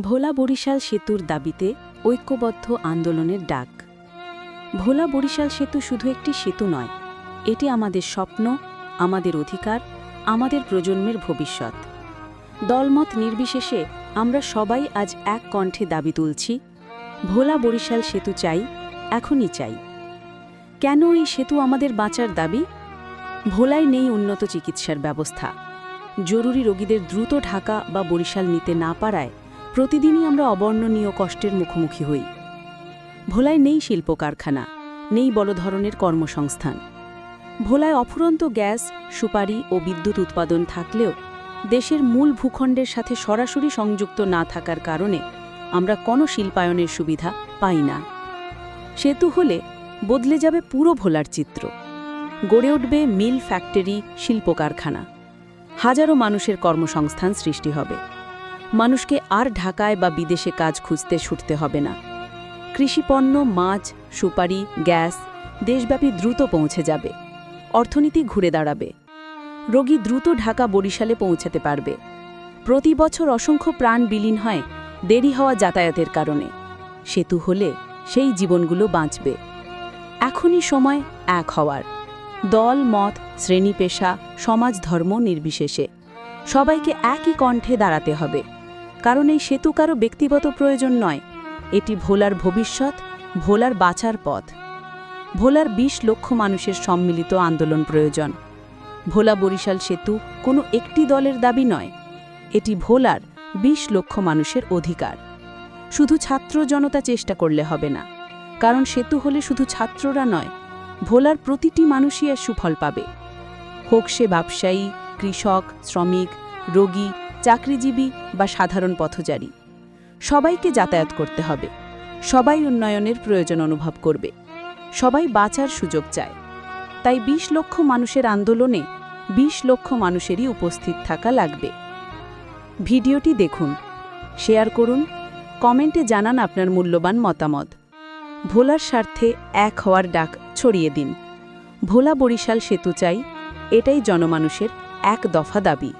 ভোলা বরিশাল সেতুর দাবিতে ঐক্যবদ্ধ আন্দোলনের ডাক। ভোলা বরিশাল সেতু শুধু একটি সেতু নয়, এটি আমাদের স্বপ্ন, আমাদের অধিকার, আমাদের প্রজন্মের ভবিষ্যৎ। দলমত নির্বিশেষে আমরা সবাই আজ এক কণ্ঠে দাবি তুলছি, ভোলা বরিশাল সেতু চাই, এখনই চাই। কেন এই সেতু আমাদের বাঁচার দাবি? ভোলায় নেই উন্নত চিকিৎসার ব্যবস্থা। জরুরি রোগীদের দ্রুত ঢাকা বা বরিশাল নিতে না পারায় প্রতিদিনই আমরা অবর্ণনীয় কষ্টের মুখোমুখি হই। ভোলায় নেই শিল্প কারখানা, নেই বড় ধরনের কর্মসংস্থান। ভোলায় অফুরন্ত গ্যাস, সুপারি ও বিদ্যুৎ উৎপাদন থাকলেও দেশের মূল ভূখণ্ডের সাথে সরাসরি সংযুক্ত না থাকার কারণে আমরা কোনো শিল্পায়নের সুবিধা পাই না। সেতু হলে বদলে যাবে পুরো ভোলার চিত্র। গড়ে উঠবে মিল, ফ্যাক্টরি, শিল্প কারখানা। হাজারো মানুষের কর্মসংস্থান সৃষ্টি হবে। মানুষকে আর ঢাকায় বা বিদেশে কাজ খুঁজতে ছুটতে হবে না। কৃষিপণ্য, মাছ, সুপারি, গ্যাস দেশব্যাপী দ্রুত পৌঁছে যাবে। অর্থনীতি ঘুরে দাঁড়াবে। রোগী দ্রুত ঢাকা, বরিশালে পৌঁছাতে পারবে। প্রতি বছর অসংখ্য প্রাণ বিলীন হয় দেরি হওয়া যাতায়াতের কারণে। সেতু হলে সেই জীবনগুলো বাঁচবে। এখনই সময় এক হওয়ার। দল, মত, শ্রেণী, পেশা, সমাজ, ধর্ম নির্বিশেষে সবাইকে একই কণ্ঠে দাঁড়াতে হবে। কারণ এই সেতু কারো ব্যক্তিগত প্রয়োজন নয়, এটি ভোলার ভবিষ্যৎ, ভোলার বাঁচার পথ। ভোলার ২০ লক্ষ মানুষের সম্মিলিত আন্দোলন প্রয়োজন। ভোলা বরিশাল সেতু কোনো একটি দলের দাবি নয়, এটি ভোলার ২০ লক্ষ মানুষের অধিকার। শুধু ছাত্র জনতা চেষ্টা করলে হবে না, কারণ সেতু হলে শুধু ছাত্ররা নয়, ভোলার প্রতিটি মানুষই এর সুফল পাবে। হোক সে ব্যবসায়ী, কৃষক, শ্রমিক, রোগী, চাকরিজীবী বা সাধারণ পথচারী। সবাইকে যাতায়াত করতে হবে। সবাই উন্নয়নের প্রয়োজন অনুভব করবে। সবাই বাঁচার সুযোগ চায়। তাই ২০ লক্ষ মানুষের আন্দোলনে ২০ লক্ষ মানুষেরই উপস্থিত থাকা লাগবে। ভিডিওটি দেখুন, শেয়ার করুন, কমেন্টে জানান আপনার মূল্যবান মতামত। ভোলার স্বার্থে এক হওয়ার ডাক ছড়িয়ে দিন। ভোলা বরিশাল সেতু চাই, এটাই জনমানুষের এক দফা দাবি।